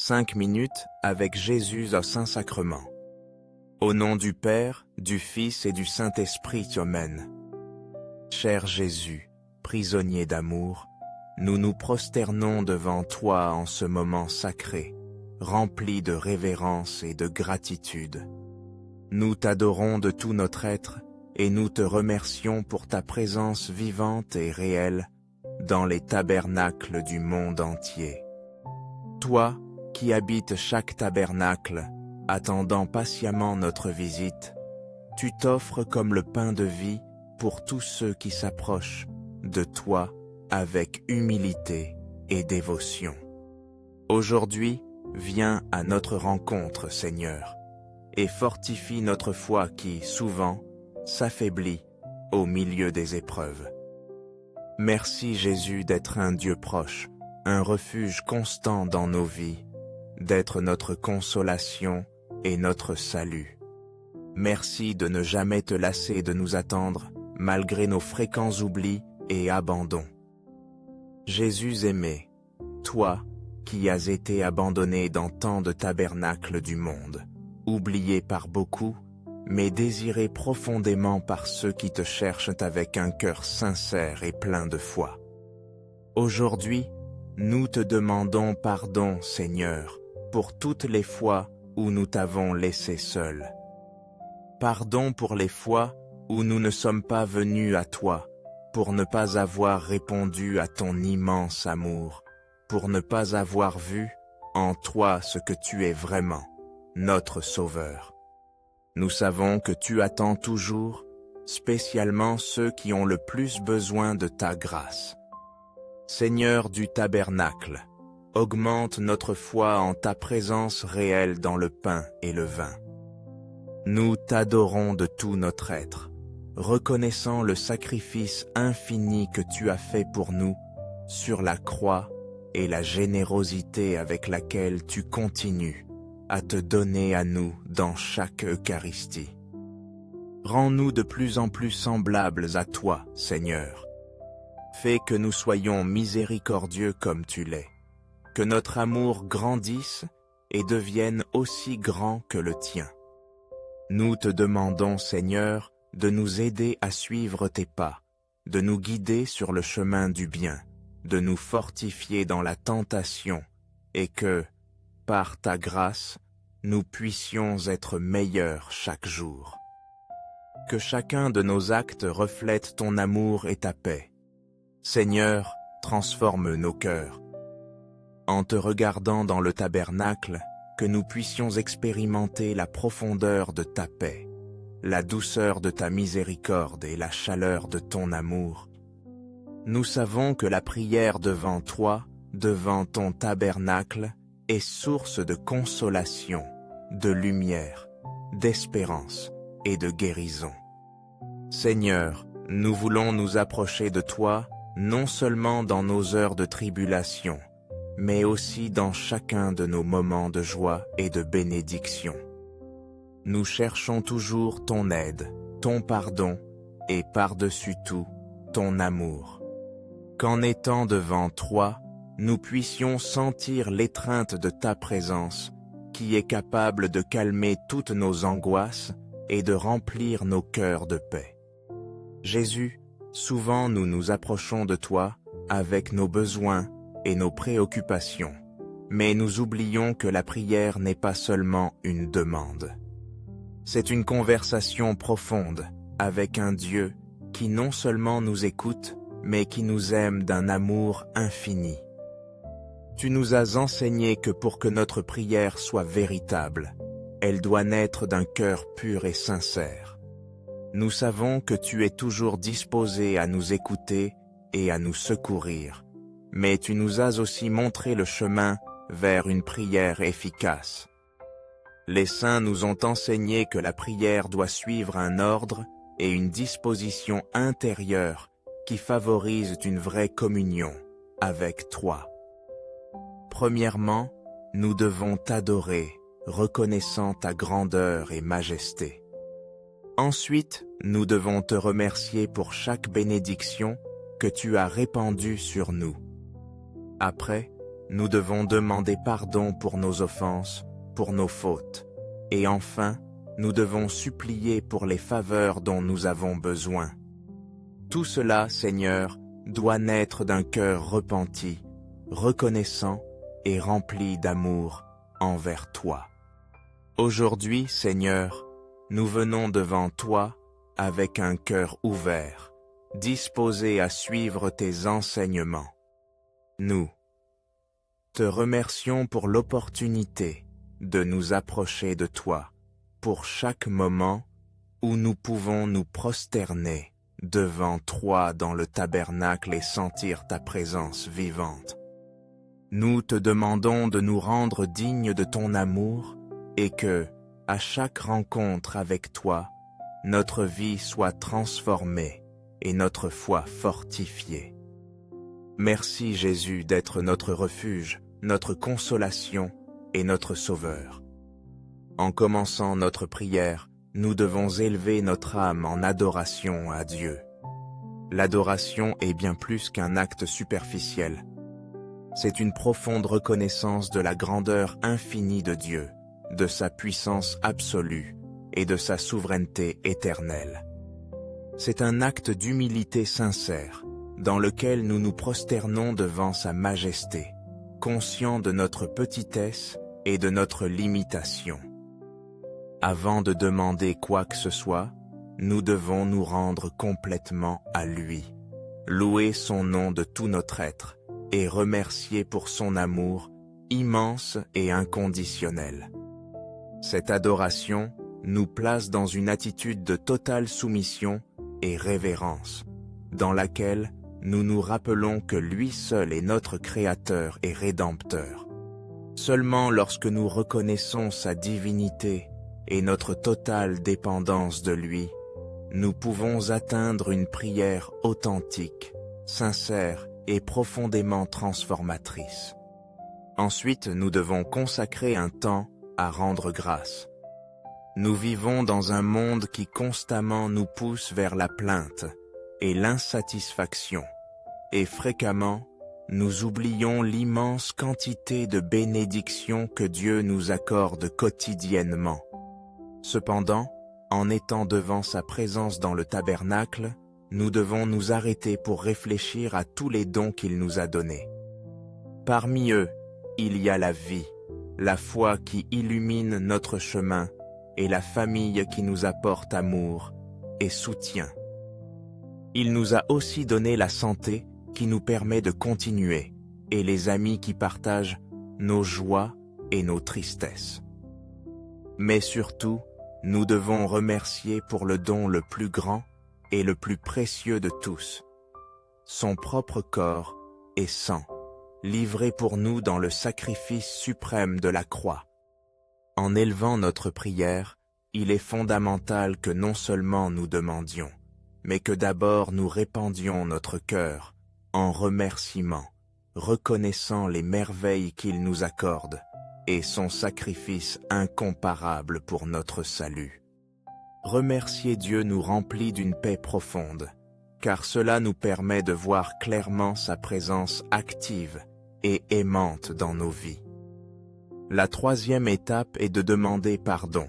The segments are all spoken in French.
5 minutes avec Jésus au Saint-Sacrement. Au nom du Père, du Fils et du Saint-Esprit, Amen. Cher Jésus, prisonnier d'amour, nous nous prosternons devant toi en ce moment sacré, rempli de révérence et de gratitude. Nous t'adorons de tout notre être et nous te remercions pour ta présence vivante et réelle dans les tabernacles du monde entier. Toi, qui habites chaque tabernacle, attendant patiemment notre visite, tu t'offres comme le pain de vie pour tous ceux qui s'approchent de toi avec humilité et dévotion. Aujourd'hui, viens à notre rencontre, Seigneur, et fortifie notre foi qui, souvent, s'affaiblit au milieu des épreuves. Merci Jésus d'être un Dieu proche, un refuge constant dans nos vies, d'être notre consolation et notre salut. Merci de ne jamais te lasser de nous attendre, malgré nos fréquents oublis et abandons. Jésus aimé, toi qui as été abandonné dans tant de tabernacles du monde, oublié par beaucoup, mais désiré profondément par ceux qui te cherchent avec un cœur sincère et plein de foi. Aujourd'hui, nous te demandons pardon, Seigneur, pour toutes les fois où nous t'avons laissé seul. Pardon pour les fois où nous ne sommes pas venus à toi, pour ne pas avoir répondu à ton immense amour, pour ne pas avoir vu en toi ce que tu es vraiment, notre Sauveur. Nous savons que tu attends toujours, spécialement ceux qui ont le plus besoin de ta grâce. Seigneur du tabernacle, augmente notre foi en ta présence réelle dans le pain et le vin. Nous t'adorons de tout notre être, reconnaissant le sacrifice infini que tu as fait pour nous sur la croix et la générosité avec laquelle tu continues à te donner à nous dans chaque Eucharistie. Rends-nous de plus en plus semblables à toi, Seigneur. Fais que nous soyons miséricordieux comme tu l'es, que notre amour grandisse et devienne aussi grand que le tien. Nous te demandons, Seigneur, de nous aider à suivre tes pas, de nous guider sur le chemin du bien, de nous fortifier dans la tentation, et que, par ta grâce, nous puissions être meilleurs chaque jour. Que chacun de nos actes reflète ton amour et ta paix. Seigneur, transforme nos cœurs. En te regardant dans le tabernacle, que nous puissions expérimenter la profondeur de ta paix, la douceur de ta miséricorde et la chaleur de ton amour. Nous savons que la prière devant toi, devant ton tabernacle, est source de consolation, de lumière, d'espérance et de guérison. Seigneur, nous voulons nous approcher de toi, non seulement dans nos heures de tribulation, mais aussi dans chacun de nos moments de joie et de bénédiction. Nous cherchons toujours ton aide, ton pardon et par-dessus tout, ton amour. Qu'en étant devant toi, nous puissions sentir l'étreinte de ta présence, qui est capable de calmer toutes nos angoisses et de remplir nos cœurs de paix. Jésus, souvent nous nous approchons de toi avec nos besoins et nos préoccupations, mais nous oublions que la prière n'est pas seulement une demande. C'est une conversation profonde avec un Dieu qui non seulement nous écoute, mais qui nous aime d'un amour infini. Tu nous as enseigné que pour que notre prière soit véritable, elle doit naître d'un cœur pur et sincère. Nous savons que tu es toujours disposé à nous écouter et à nous secourir, mais tu nous as aussi montré le chemin vers une prière efficace. Les saints nous ont enseigné que la prière doit suivre un ordre et une disposition intérieure qui favorisent une vraie communion avec toi. Premièrement, nous devons t'adorer, reconnaissant ta grandeur et majesté. Ensuite, nous devons te remercier pour chaque bénédiction que tu as répandue sur nous. Après, nous devons demander pardon pour nos offenses, pour nos fautes. Et enfin, nous devons supplier pour les faveurs dont nous avons besoin. Tout cela, Seigneur, doit naître d'un cœur repenti, reconnaissant et rempli d'amour envers toi. Aujourd'hui, Seigneur, nous venons devant toi avec un cœur ouvert, disposé à suivre tes enseignements. Nous te remercions pour l'opportunité de nous approcher de toi, pour chaque moment où nous pouvons nous prosterner devant toi dans le tabernacle et sentir ta présence vivante. Nous te demandons de nous rendre dignes de ton amour et que, à chaque rencontre avec toi, notre vie soit transformée et notre foi fortifiée. Merci Jésus d'être notre refuge, notre consolation et notre Sauveur. En commençant notre prière, nous devons élever notre âme en adoration à Dieu. L'adoration est bien plus qu'un acte superficiel. C'est une profonde reconnaissance de la grandeur infinie de Dieu, de sa puissance absolue et de sa souveraineté éternelle. C'est un acte d'humilité sincère, dans lequel nous nous prosternons devant sa majesté, conscients de notre petitesse et de notre limitation. Avant de demander quoi que ce soit, nous devons nous rendre complètement à lui, louer son nom de tout notre être et remercier pour son amour immense et inconditionnel. Cette adoration nous place dans une attitude de totale soumission et révérence, dans laquelle nous nous rappelons que lui seul est notre Créateur et Rédempteur. Seulement lorsque nous reconnaissons sa divinité et notre totale dépendance de lui, nous pouvons atteindre une prière authentique, sincère et profondément transformatrice. Ensuite, nous devons consacrer un temps à rendre grâce. Nous vivons dans un monde qui constamment nous pousse vers la plainte et l'insatisfaction, et fréquemment, nous oublions l'immense quantité de bénédictions que Dieu nous accorde quotidiennement. Cependant, en étant devant sa présence dans le tabernacle, nous devons nous arrêter pour réfléchir à tous les dons qu'il nous a donnés. Parmi eux, il y a la vie, la foi qui illumine notre chemin et la famille qui nous apporte amour et soutien. Il nous a aussi donné la santé qui nous permet de continuer et les amis qui partagent nos joies et nos tristesses. Mais surtout, nous devons remercier pour le don le plus grand et le plus précieux de tous, son propre corps et sang, livré pour nous dans le sacrifice suprême de la croix. En élevant notre prière, il est fondamental que non seulement nous demandions, mais que d'abord nous répandions notre cœur en remerciement, reconnaissant les merveilles qu'il nous accorde et son sacrifice incomparable pour notre salut. Remercier Dieu nous remplit d'une paix profonde, car cela nous permet de voir clairement sa présence active et aimante dans nos vies. La troisième étape est de demander pardon.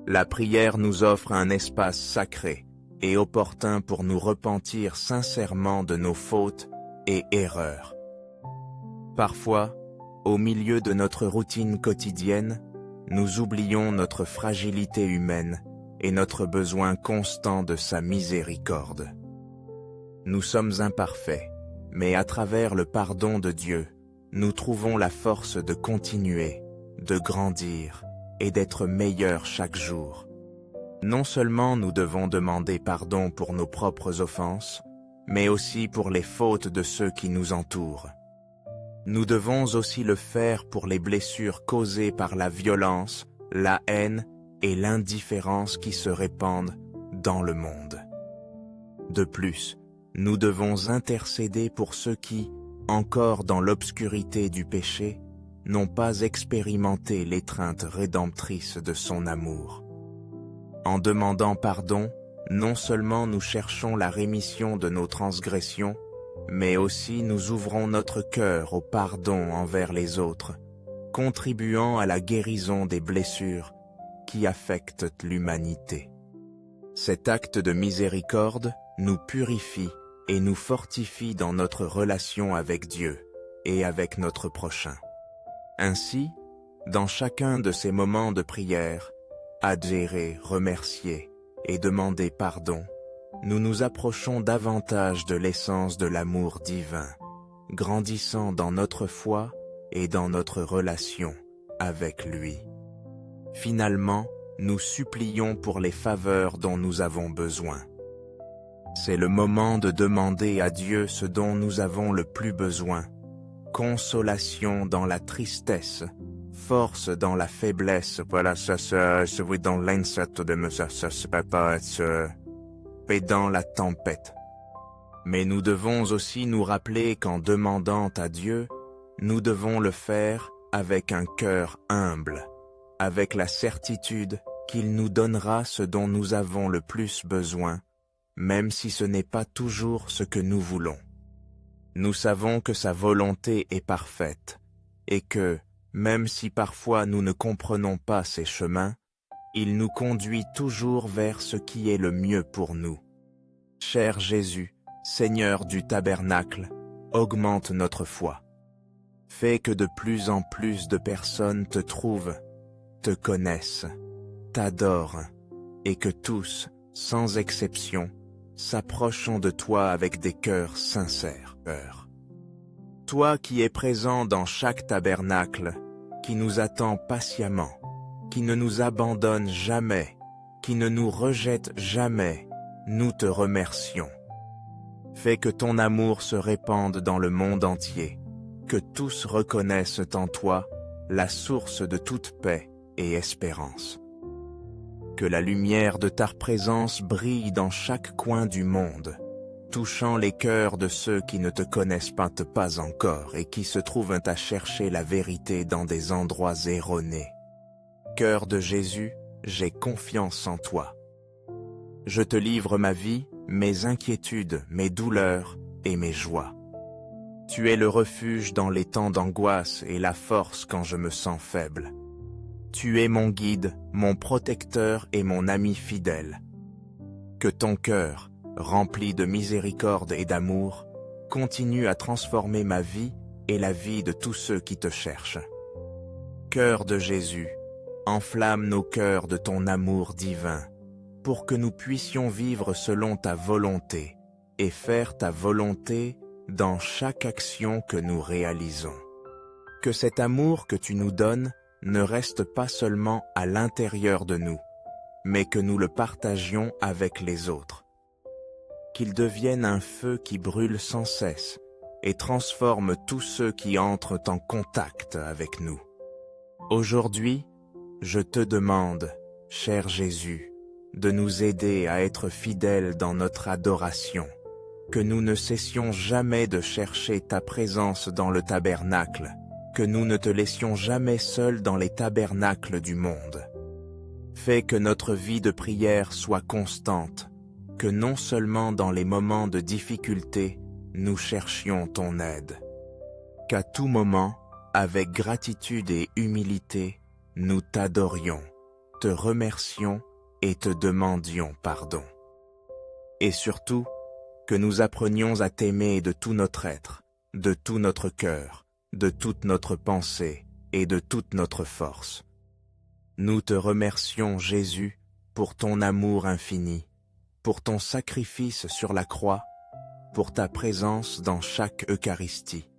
La prière nous offre un espace sacré et opportun pour nous repentir sincèrement de nos fautes et erreurs. Parfois, au milieu de notre routine quotidienne, nous oublions notre fragilité humaine et notre besoin constant de sa miséricorde. Nous sommes imparfaits, mais à travers le pardon de Dieu, nous trouvons la force de continuer, de grandir et d'être meilleurs chaque jour. Non seulement nous devons demander pardon pour nos propres offenses, mais aussi pour les fautes de ceux qui nous entourent. Nous devons aussi le faire pour les blessures causées par la violence, la haine et l'indifférence qui se répandent dans le monde. De plus, nous devons intercéder pour ceux qui, encore dans l'obscurité du péché, n'ont pas expérimenté l'étreinte rédemptrice de son amour. En demandant pardon, non seulement nous cherchons la rémission de nos transgressions, mais aussi nous ouvrons notre cœur au pardon envers les autres, contribuant à la guérison des blessures qui affectent l'humanité. Cet acte de miséricorde nous purifie et nous fortifie dans notre relation avec Dieu et avec notre prochain. Ainsi, dans chacun de ces moments de prière, adhérer, remercier et demander pardon, nous nous approchons davantage de l'essence de l'amour divin, grandissant dans notre foi et dans notre relation avec lui. Finalement, nous supplions pour les faveurs dont nous avons besoin. C'est le moment de demander à Dieu ce dont nous avons le plus besoin: consolation dans la tristesse, force dans la faiblesse. Voilà, ça se voit dans l'insecte de ça se peut pas être et dans la tempête. Mais nous devons aussi nous rappeler qu'en demandant à Dieu, nous devons le faire avec un cœur humble, avec la certitude qu'il nous donnera ce dont nous avons le plus besoin, même si ce n'est pas toujours ce que nous voulons. Nous savons que sa volonté est parfaite, et que, même si parfois nous ne comprenons pas ses chemins, il nous conduit toujours vers ce qui est le mieux pour nous. Cher Jésus, Seigneur du tabernacle, augmente notre foi. Fais que de plus en plus de personnes te trouvent, te connaissent, t'adorent, et que tous, sans exception, s'approchons de toi avec des cœurs sincères. Toi qui es présent dans chaque tabernacle, qui nous attend patiemment, qui ne nous abandonne jamais, qui ne nous rejette jamais, nous te remercions. Fais que ton amour se répande dans le monde entier, que tous reconnaissent en toi la source de toute paix et espérance. Que la lumière de ta présence brille dans chaque coin du monde, touchant les cœurs de ceux qui ne te connaissent pas encore et qui se trouvent à chercher la vérité dans des endroits erronés. Cœur de Jésus, j'ai confiance en toi. Je te livre ma vie, mes inquiétudes, mes douleurs et mes joies. Tu es le refuge dans les temps d'angoisse et la force quand je me sens faible. Tu es mon guide, mon protecteur et mon ami fidèle. Que ton cœur, rempli de miséricorde et d'amour, continue à transformer ma vie et la vie de tous ceux qui te cherchent. Cœur de Jésus, enflamme nos cœurs de ton amour divin, pour que nous puissions vivre selon ta volonté et faire ta volonté dans chaque action que nous réalisons. Que cet amour que tu nous donnes ne reste pas seulement à l'intérieur de nous, mais que nous le partagions avec les autres. Qu'il devienne un feu qui brûle sans cesse et transforme tous ceux qui entrent en contact avec nous. Aujourd'hui, je te demande, cher Jésus, de nous aider à être fidèles dans notre adoration, que nous ne cessions jamais de chercher ta présence dans le tabernacle, que nous ne te laissions jamais seul dans les tabernacles du monde. Fais que notre vie de prière soit constante, que non seulement dans les moments de difficulté, nous cherchions ton aide. Qu'à tout moment, avec gratitude et humilité, nous t'adorions, te remercions et te demandions pardon. Et surtout, que nous apprenions à t'aimer de tout notre être, de tout notre cœur, de toute notre pensée et de toute notre force. Nous te remercions, Jésus, pour ton amour infini, pour ton sacrifice sur la croix, pour ta présence dans chaque Eucharistie.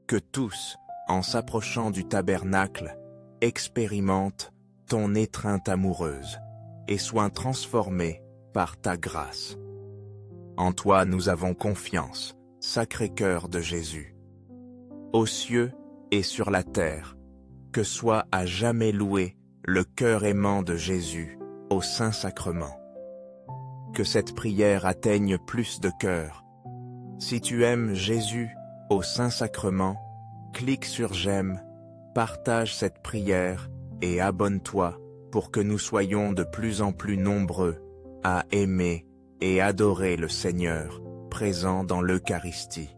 Que tous, en s'approchant du tabernacle, expérimentent ton étreinte amoureuse et soient transformés par ta grâce. En toi nous avons confiance, Sacré-Cœur de Jésus. Aux cieux et sur la terre, que soit à jamais loué le cœur aimant de Jésus au Saint-Sacrement. Que cette prière atteigne plus de cœurs. Si tu aimes Jésus au Saint-Sacrement, clique sur j'aime, partage cette prière et abonne-toi pour que nous soyons de plus en plus nombreux à aimer et adorer le Seigneur présent dans l'Eucharistie.